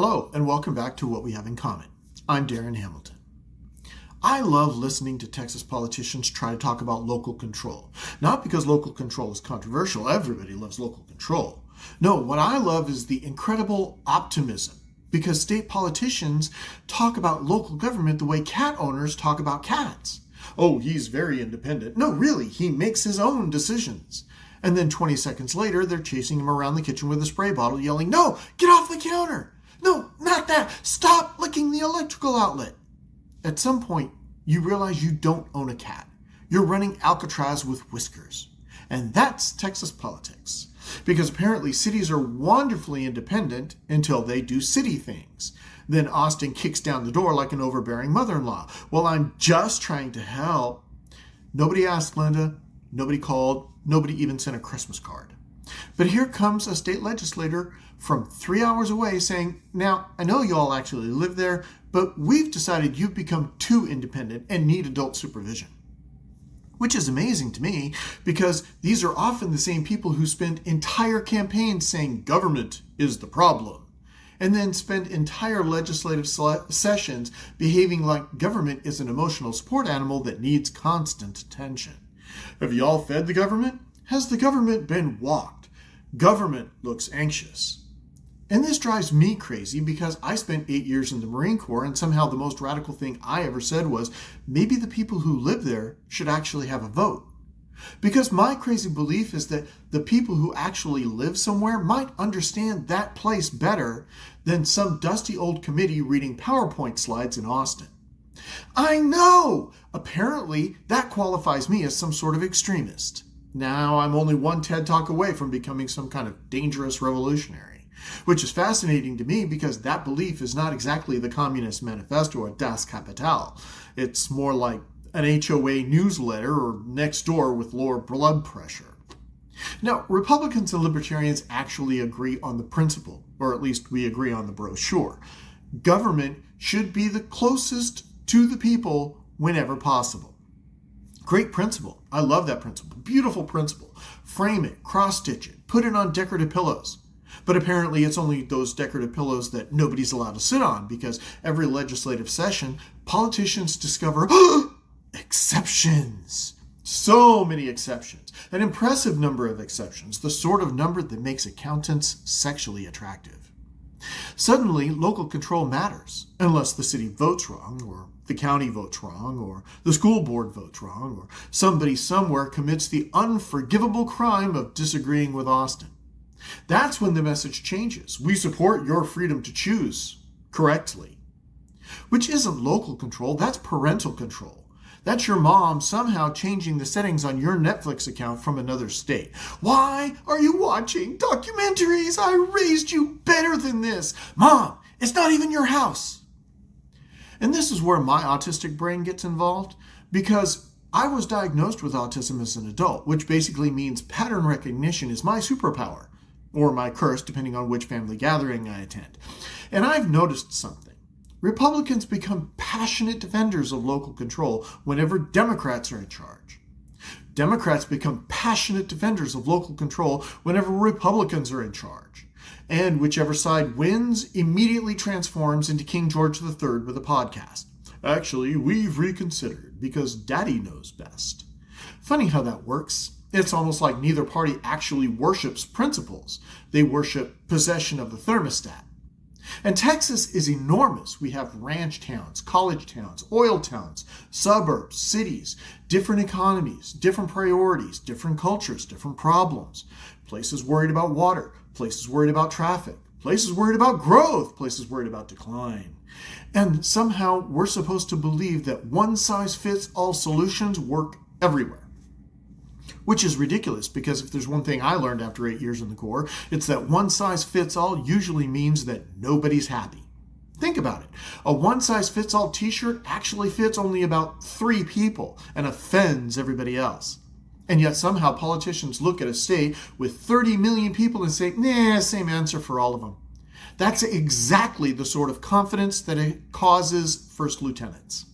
Hello, and welcome back to What We Have in Common. I'm Darren Hamilton. I love listening to Texas politicians try to talk about local control. Not because local control is controversial, everybody loves local control. No, what I love is the incredible optimism, because state politicians talk about local government the way cat owners talk about cats. Oh, he's very independent. No, really, he makes his own decisions. And then 20 seconds later, they're chasing him around the kitchen with a spray bottle, yelling, "No, get off the counter! No, not that! Stop licking the electrical outlet!" At some point, you realize you don't own a cat. You're running Alcatraz with whiskers. And that's Texas politics. Because apparently cities are wonderfully independent until they do city things. Then Austin kicks down the door like an overbearing mother-in-law. Well, I'm just trying to help. Nobody asked Linda. Nobody called. Nobody even sent a Christmas card. But here comes a state legislator from 3 hours away saying, "Now, I know you all actually live there, but we've decided you've become too independent and need adult supervision." Which is amazing to me, because these are often the same people who spend entire campaigns saying government is the problem, and then spend entire legislative sessions behaving like government is an emotional support animal that needs constant attention. Have you all fed the government? Has the government been walked? Government looks anxious. And this drives me crazy because I spent 8 years in the Marine Corps, and somehow the most radical thing I ever said was, maybe the people who live there should actually have a vote. Because my crazy belief is that the people who actually live somewhere might understand that place better than some dusty old committee reading PowerPoint slides in Austin. I know! Apparently, that qualifies me as some sort of extremist. Now I'm only one TED Talk away from becoming some kind of dangerous revolutionary, which is fascinating to me because that belief is not exactly the Communist Manifesto or Das Kapital. It's more like an HOA newsletter or next door with lower blood pressure. Now, Republicans and Libertarians actually agree on the principle, or at least we agree on the brochure. Government should be the closest to the people whenever possible. Great principle. I love that principle. Beautiful principle. Frame it, cross-stitch it, put it on decorative pillows. But apparently it's only those decorative pillows that nobody's allowed to sit on, because every legislative session, politicians discover exceptions. So many exceptions. An impressive number of exceptions. The sort of number that makes accountants sexually attractive. Suddenly, local control matters, unless the city votes wrong, or the county votes wrong, or the school board votes wrong, or somebody somewhere commits the unforgivable crime of disagreeing with Austin. That's when the message changes. We support your freedom to choose correctly. Which isn't local control, that's parental control. That's your mom somehow changing the settings on your Netflix account from another state. Why are you watching documentaries? I raised you better than this. Mom, it's not even your house. And this is where my autistic brain gets involved, because I was diagnosed with autism as an adult, which basically means pattern recognition is my superpower, or my curse, depending on which family gathering I attend. And I've noticed something. Republicans become passionate defenders of local control whenever Democrats are in charge. Democrats become passionate defenders of local control whenever Republicans are in charge. And whichever side wins immediately transforms into King George III with a podcast. Actually, we've reconsidered because Daddy knows best. Funny how that works. It's almost like neither party actually worships principles. They worship possession of the thermostat. And Texas is enormous. We have ranch towns, college towns, oil towns, suburbs, cities, different economies, different priorities, different cultures, different problems. Places worried about water, places worried about traffic, places worried about growth, places worried about decline. And somehow we're supposed to believe that one-size-fits-all solutions work everywhere. Which is ridiculous, because if there's one thing I learned after 8 years in the Corps, it's that one-size-fits-all usually means that nobody's happy. Think about it. A one-size-fits-all t-shirt actually fits only about 3 people and offends everybody else. And yet somehow politicians look at a state with 30 million people and say, nah, same answer for all of them. That's exactly the sort of confidence that it causes first lieutenants.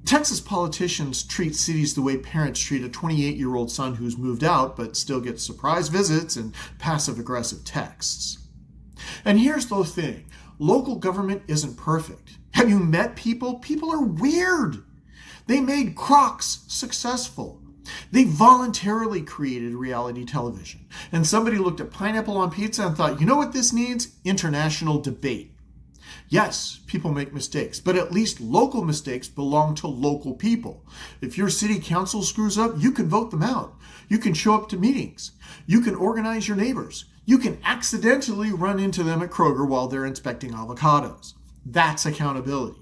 Texas politicians treat cities the way parents treat a 28-year-old son who's moved out but still gets surprise visits and passive-aggressive texts. And here's the thing. Local government isn't perfect. Have you met people? People are weird. They made Crocs successful. They voluntarily created reality television. And somebody looked at pineapple on pizza and thought, you know what this needs? International debate. Yes, people make mistakes, but at least local mistakes belong to local people. If your city council screws up, you can vote them out. You can show up to meetings. You can organize your neighbors. You can accidentally run into them at Kroger while they're inspecting avocados. That's accountability.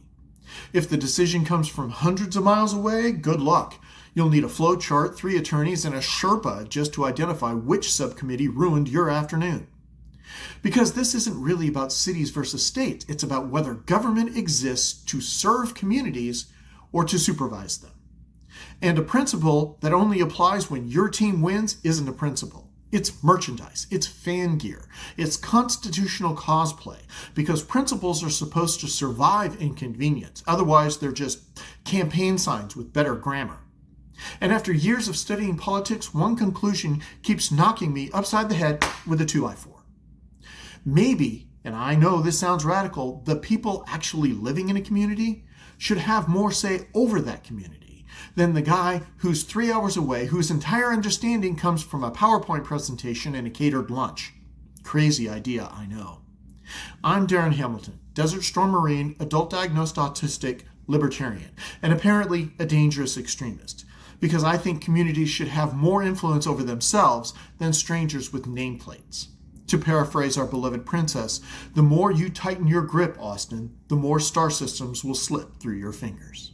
If the decision comes from hundreds of miles away, good luck. You'll need a flow chart, 3 attorneys, and a Sherpa just to identify which subcommittee ruined your afternoon. Because this isn't really about cities versus states. It's about whether government exists to serve communities or to supervise them. And a principle that only applies when your team wins isn't a principle. It's merchandise. It's fan gear. It's constitutional cosplay, because principles are supposed to survive inconvenience. Otherwise, they're just campaign signs with better grammar. And after years of studying politics, one conclusion keeps knocking me upside the head with a 2x4. Maybe, and I know this sounds radical, the people actually living in a community should have more say over that community than the guy who's 3 hours away, whose entire understanding comes from a PowerPoint presentation and a catered lunch. Crazy idea, I know. I'm Darren Hamilton, Desert Storm Marine, adult diagnosed autistic, libertarian, and apparently a dangerous extremist, because I think communities should have more influence over themselves than strangers with nameplates. To paraphrase our beloved princess, the more you tighten your grip, Austin, the more star systems will slip through your fingers.